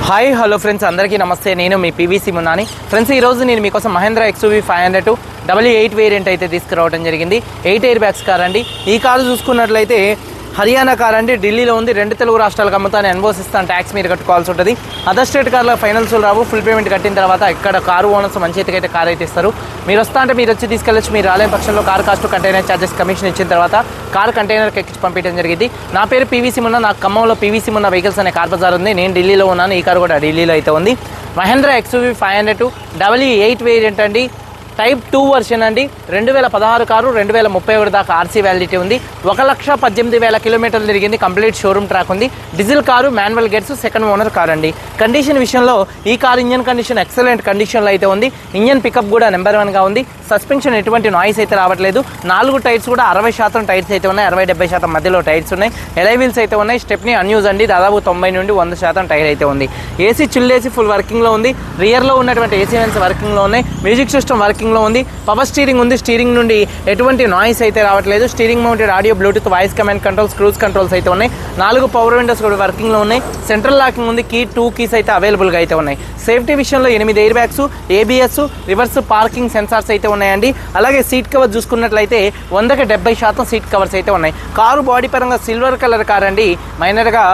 Hi hello friends, అందరికీ నమస్తే. నేను మీ పీవీసీ మున్నాని. ఫ్రెండ్స్, ఈరోజు నేను మీకోసం మహేంద్ర XUV 500 W8 వేరియంట్ అయితే తీసుకురావడం జరిగింది. 8 ఎయిర్ బ్యాగ్స్ కార్ అండి. ఈ కారు చూసుకున్నట్లయితే హర్యానా కార్ అండి. ఢిల్లీలో ఉంది. 2 తెలుగు రాష్ట్రాలకు అమ్ముతాను, ఎన్ఓసి ఇస్తాను, ట్యాక్స్ మీరు కట్టుకోవాల్సి ఉంటుంది. అదర్ స్టేట్ కార్లో ఫైనల్స్ రావు. ఫుల్ పేమెంట్ కట్టిన తర్వాత ఇక్కడ కారు ఓనర్స్ మంచి అయితే కార్ అయితే ఇస్తారు. మీరు వస్తా అంటే మీరు వచ్చి తీసుకెళ్ళచ్చు. మీరు రాలేని పక్షంలో car cost, container charges, commission ఇచ్చిన తర్వాత కార్ కంటైనర్కి ఎక్కించి పంపించడం జరిగింది. నా పేరు పీవీసీ మున్నా. నాకు ఖమ్మంలో పీవీసీ మున్నా వెహికల్స్ అనే కార్ బజార్ ఉంది. నేను ఢిల్లీలో ఉన్నాను. ఈ కారు కూడా ఢిల్లీలో అయితే ఉంది. మహేంద్ర XUV 500 W8 వేరియంట్ అండి. టైప్ 2 వర్షన్ అండి. 2016 కారు, 2031 దాకా ఆర్సీ వ్యాలిడిటీ ఉంది. 1,18,000 కిలోమీటర్లు తిరిగింది. కంప్లీట్ షోరూమ్ ట్రాక్ ఉంది. Diesel car, manual gears, second owner car అండి. కండిషన్ విషయంలో ఈ కారు ఇంజన్ కండిషన్ ఎక్సలెంట్ కండిషన్లో అయితే ఉంది. ఇంజన్ పికప్ కూడా నెంబర్ 1గా ఉంది. సస్పెన్షన్ ఎటువంటి నాయిస్ అయితే రావట్లేదు. 4 టైర్స్ కూడా 60% టైర్స్ అయితే ఉన్నాయి. 60-70% మధ్యలో టైర్స్ ఉన్నాయి. ఎలై వీల్స్ అయితే ఉన్నాయి. స్టెప్ని అన్యూజ్ అండి. దాదాపు 90 నుండి 100% టైర్ అయితే ఉంది. ఏసీ చిల్లేసి ఫుల్ వర్కింగ్లో ఉంది. రియర్లో ఉన్నటువంటి ఏసీ వెన్స్ వర్కింగ్లో ఉన్నాయి. మ్యూజిక్ సిస్టమ్ వర్కింగ్లో ఉంది. పవర్ స్టీరింగ్ ఉంది. స్టీరింగ్ నుండి ఎటువంటి నాయిస్ అయితే రావట్లేదు. Steering mounted audio, Bluetooth, voice command controls, cruise controls అయితే ఉన్నాయి. 4 పవర్ విండోస్ కూడా వర్కింగ్లో ఉన్నాయి. సెంట్రల్ లాకింగ్ ఉంది. 2 కీస్ అయితే అవైలబుల్గా అయితే ఉన్నాయి. సేఫ్టీ విషయంలో 8 air bags, ABS, reverse parking sensors అయితే ఉన్నాయండి. అలాగే సీట్ కవర్ చూసుకున్నట్లయితే 100% సీట్ కవర్స్ అయితే ఉన్నాయి. కారు బాడీ పరంగా సిల్వర్ కలర్ కార్ అండి. మైనర్గా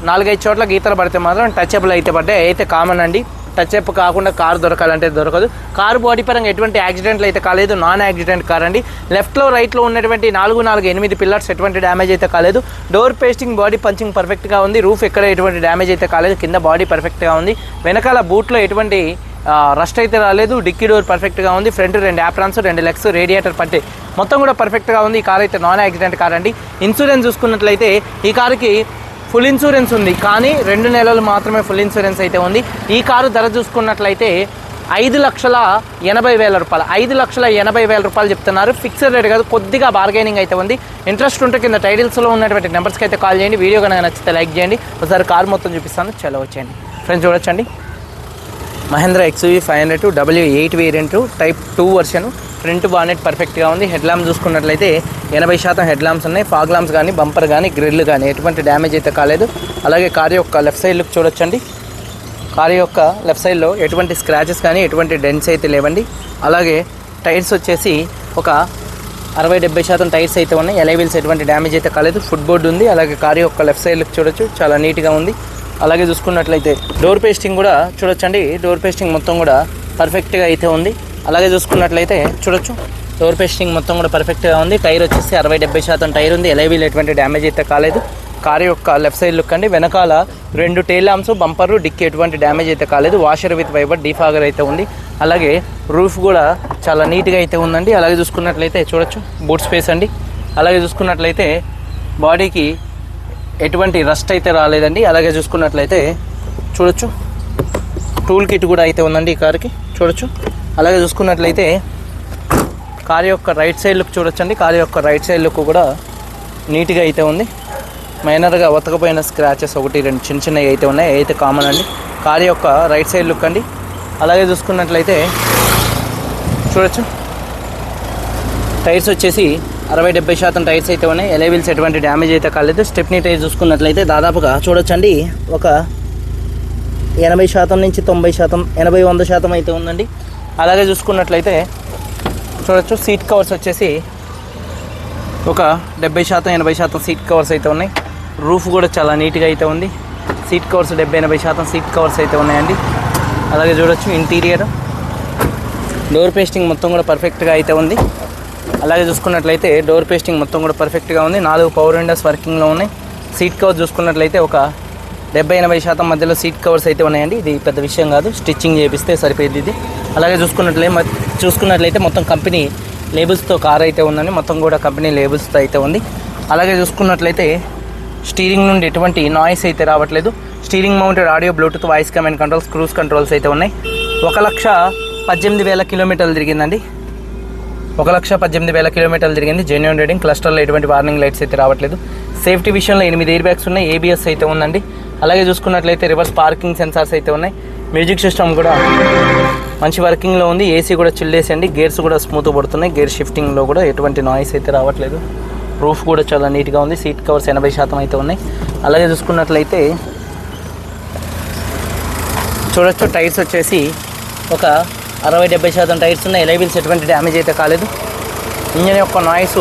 4-5 చోట్ల గీతలు పడితే మాత్రం టచ్అప్లు అయితే పడ్డాయి. అయితే కామన్ అండి. టచ్అప్ కాకుండా కారు దొరకాలంటే దొరకదు. కారు బాడీ పరంగా ఎటువంటి యాక్సిడెంట్లు అయితే కాలేదు. నాన్ యాక్సిడెంట్ కార్ అండి. లెఫ్ట్లో రైట్లో ఉన్నటువంటి 4-8 పిల్లర్స్ ఎటువంటి డ్యామేజ్ అయితే కాలేదు. డోర్ పేస్టింగ్, బాడీ పంచింగ్ పర్ఫెక్ట్గా ఉంది. రూఫ్ ఎక్కడ ఎటువంటి డ్యామేజ్ అయితే కాలేదు. కింద బాడీ పర్ఫెక్ట్గా ఉంది. వెనకాల బూట్లో ఎటువంటి రస్ట్ అయితే రాలేదు. డిక్కీ డోర్ పర్ఫెక్ట్గా ఉంది. ఫ్రంట్ 2 యాప్రాన్స్, 2 లెగ్స్, రేడియేటర్ పట్టి మొత్తం కూడా పర్ఫెక్ట్గా ఉంది. ఈ కార్ అయితే నాన్ యాక్సిడెంట్ కార్ అండి. ఇన్సూరెన్స్ చూసుకున్నట్లయితే ఈ కారుకి ఫుల్ ఇన్సూరెన్స్ ఉంది, కానీ 2 నెలలు మాత్రమే ఫుల్ ఇన్సూరెన్స్ అయితే ఉంది. ఈ కారు ధర చూసుకున్నట్లయితే 5,80,000 రూపాయలు, 5,80,000 రూపాయలు చెప్తున్నారు. ఫిక్స్డ్ రేట్ కాదు, కొద్దిగా బార్గెనింగ్ అయితే ఉంది. ఇంట్రెస్ట్ ఉంటే కింద టైటిల్స్లో ఉన్నటువంటి నెంబర్స్కి అయితే కాల్ చేయండి. వీడియో కనుక నచ్చితే లైక్ చేయండి. ఒకసారి కారు మొత్తం చూపిస్తాను, చలో వచ్చేయండి. ఫ్రెండ్స్ చూడొచ్చండి, Mahindra XUV 500 W8 variant, type 2 version. Front bonnet పర్ఫెక్ట్గా ఉంది. హెడ్ ల్యాంప్ చూసుకున్నట్లయితే 80% హెడ్ ల్యాంప్స్ ఉన్నాయి. ఫాగ్ ల్యాంప్స్ కానీ, బంపర్ కానీ, గ్రిల్ కానీ ఎటువంటి డ్యామేజ్ అయితే కాలేదు. అలాగే కారు యొక్క లెఫ్ట్ సైడ్ లుక్ చూడొచ్చండి. కారు యొక్క లెఫ్ట్ సైడ్లో ఎటువంటి స్క్రాచెస్ కానీ, ఎటువంటి డెంట్స్ అయితే లేవండి. అలాగే టైర్స్ వచ్చేసి ఒక 60-70% టైర్స్ అయితే ఉన్నాయి. ఎలై వీల్స్ ఎటువంటి డ్యామేజ్ అయితే కాలేదు. ఫుట్ బోర్డు ఉంది. అలాగే కారు యొక్క లెఫ్ట్ సైడ్ లుక్ చూడొచ్చు, చాలా నీట్గా ఉంది. అలాగే చూసుకున్నట్లయితే డోర్ పేస్టింగ్ కూడా చూడొచ్చండి. డోర్ పేస్టింగ్ మొత్తం కూడా పర్ఫెక్ట్గా అయితే ఉంది. అలాగే చూసుకున్నట్లయితే చూడొచ్చు, డోర్ పేస్టింగ్ మొత్తం కూడా పర్ఫెక్ట్గా ఉంది. టైర్ వచ్చేసి 60-70% టైర్ ఉంది. ఎలై వీల్ ఎటువంటి డ్యామేజ్ అయితే కాలేదు. కారు యొక్క లెఫ్ట్ సైడ్ లుక్ అండి. వెనకాల 2 టైల్ ల్యాంప్స్, బంపరు, డిక్కీ ఎటువంటి డ్యామేజ్ అయితే కాలేదు. వాషర్ విత్ వైపర్, డీఫాగర్ అయితే ఉంది. అలాగే రూఫ్ కూడా చాలా నీట్గా అయితే ఉందండి. అలాగే చూసుకున్నట్లయితే చూడొచ్చు, బూట్ స్పేస్ అండి. అలాగే చూసుకున్నట్లయితే బాడీకి ఎటువంటి రస్ట్ అయితే రాలేదండి. అలాగే చూసుకున్నట్లయితే చూడొచ్చు, టూల్ కిట్ కూడా అయితే ఉందండి ఈ కారుకి, చూడొచ్చు. అలాగే చూసుకున్నట్లయితే కారు యొక్క రైట్ సైడ్ లుక్ చూడొచ్చండి. కారు యొక్క రైట్ సైడ్ లుక్ కూడా నీట్గా అయితే ఉంది. మైనర్గా ఉతకపోయిన స్క్రాచెస్ 1-2 చిన్నవి అయితే ఉన్నాయి, అయితే కామన్ అండి. కారు యొక్క రైట్ సైడ్ లుక్ అండి. అలాగే చూసుకున్నట్లయితే చూడొచ్చు, టైర్స్ వచ్చేసి 60-70% టైర్స్ అయితే ఉన్నాయి. ఎలై వీల్స్ ఎటువంటి డ్యామేజ్ అయితే కాలేదు. స్టెప్నీ టైర్ చూసుకున్నట్లయితే దాదాపుగా చూడొచ్చండి ఒక 80% నుంచి 90%, 80-100% అయితే ఉందండి. అలాగే చూసుకున్నట్లయితే చూడొచ్చు, సీట్ కవర్స్ వచ్చేసి ఒక 70-80% సీట్ కవర్స్ అయితే ఉన్నాయి. రూఫ్ కూడా చాలా నీట్గా అయితే ఉంది. సీట్ కవర్స్ 70-80% సీట్ కవర్స్ అయితే ఉన్నాయండి. అలాగే చూడొచ్చు, ఇంటీరియర్ డోర్ పేస్టింగ్ మొత్తం కూడా పర్ఫెక్ట్గా అయితే ఉంది. అలాగే చూసుకున్నట్లయితే డోర్ పేస్టింగ్ మొత్తం కూడా పర్ఫెక్ట్గా ఉంది. 4 పవర్ విండోస్ వర్కింగ్లో ఉన్నాయి. సీట్ కవర్స్ చూసుకున్నట్లయితే ఒక 70-80% మధ్యలో సీట్ కవర్స్ అయితే ఉన్నాయండి. ఇది పెద్ద విషయం కాదు, స్టిచ్చింగ్ చేపిస్తే సరిపోయింది ఇది. అలాగే చూసుకున్నట్లయితే మొత్తం కంపెనీ లేబుల్స్తో కార్ అయితే ఉందండి. మొత్తం కూడా కంపెనీ లేబుల్స్తో అయితే ఉంది. అలాగే చూసుకున్నట్లయితే స్టీరింగ్ నుండి ఎటువంటి నాయిస్ అయితే రావట్లేదు. Steering mounted audio, Bluetooth, voice command controls, cruise controls అయితే ఉన్నాయి. 1,18,000 కిలోమీటర్లు తిరిగిందండి. 1,18,000 కిలోమీటర్లు తిరిగింది. Genuine reading. క్లస్టర్లో ఎటువంటి వార్నింగ్ లైట్స్ అయితే రావట్లేదు. సేఫ్టీ విషయంలో 8 ఎయిర్ బ్యాగ్స్ ఉన్నాయి. ABS అయితే ఉందండి. అలాగే చూసుకున్నట్లయితే రివర్స్ పార్కింగ్ సెన్సార్స్ అయితే ఉన్నాయి. మ్యూజిక్ సిస్టమ్ కూడా మంచి వర్కింగ్లో ఉంది. ఏసీ కూడా చిల్లేసి అండి. గేర్స్ కూడా స్మూత్ పడుతున్నాయి. గేర్ షిఫ్టింగ్లో కూడా ఎటువంటి నాయిస్ అయితే రావట్లేదు. రూఫ్ కూడా చాలా నీట్గా ఉంది. సీట్ కవర్స్ 80% అయితే ఉన్నాయి. అలాగే చూసుకున్నట్లయితే చూడొచ్చు. టైర్స్ వచ్చేసి ఒక 60-70% టైర్స్ ఉన్నాయి. ఎలైవిల్స్ ఎటువంటి డ్యామేజ్ అయితే కాలేదు. ఇంజన్ యొక్క నాయిస్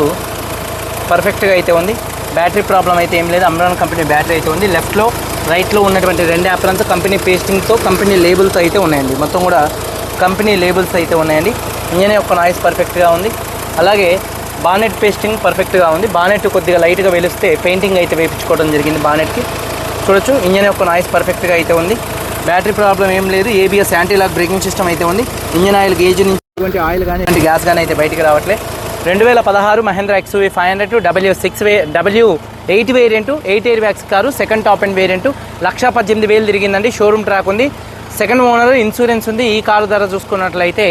పర్ఫెక్ట్గా అయితే ఉంది. బ్యాటరీ ప్రాబ్లం అయితే ఏం లేదు. అమ్రాన్ కంపెనీ బ్యాటరీ అయితే ఉంది. లెఫ్ట్లో రైట్లో ఉన్నటువంటి 2 యాప్లన్స్ కంపెనీ పేస్టింగ్తో కంపెనీ లేబుల్స్ అయితే ఉన్నాయండి. మొత్తం కూడా కంపెనీ లేబుల్స్ అయితే ఉన్నాయండి. ఇంజన్ యొక్క నాయిస్ పర్ఫెక్ట్గా ఉంది. అలాగే బానెట్ పేస్టింగ్ పర్ఫెక్ట్గా ఉంది. బానెట్ కొద్దిగా లైట్గా వెలిస్తే పెయింటింగ్ అయితే వేయించుకోవడం జరిగింది బానెట్కి. చూడొచ్చు. ఇంజన్ యొక్క నాయిస్ పర్ఫెక్ట్గా అయితే ఉంది. బ్యాటరీ ప్రాబ్లం ఏం లేదు. ABS anti lock braking system అయితే ఉంది. ఇంజన్ ఆయిల్ గేజ్ నుంచి ఆయిల్ కానీ గ్యాస్ కానీ అయితే బయటికి రావట్లేదు. 2016 Mahindra XUV 500 W8 variant 8 air bags car. Second top and variant 1,18,000 తిరిగిందండి. షోరూమ్ ట్రాక్ ఉంది. సెకండ్ ఓనర్, ఇన్సూరెన్స్ ఉంది. ఈ కారు ధర చూసుకున్నట్లయితే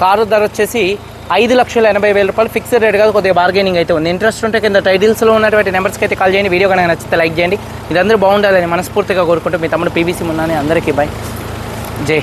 కారు ధర వచ్చేసి 5,80,000 రూపాయలు. ఫిక్స్డ్ రేట్ కాదు, కొద్దిగా బార్గెనింగ్ అయితే ఉంది. ఇంట్రెస్ట్ ఉంటే కింద టైటిల్స్లో ఉన్నటువంటి నెంబర్స్కి అయితే కాల్ చేయండి. వీడియో కనుక నచ్చితే లైక్ చేయండి. ఇదందరూ బాగుండాలని మనస్ఫూర్తిగా కోరుకుంటూ మీ తమ్ముడు PVC మున్నాని. అందరికీ బై. జై.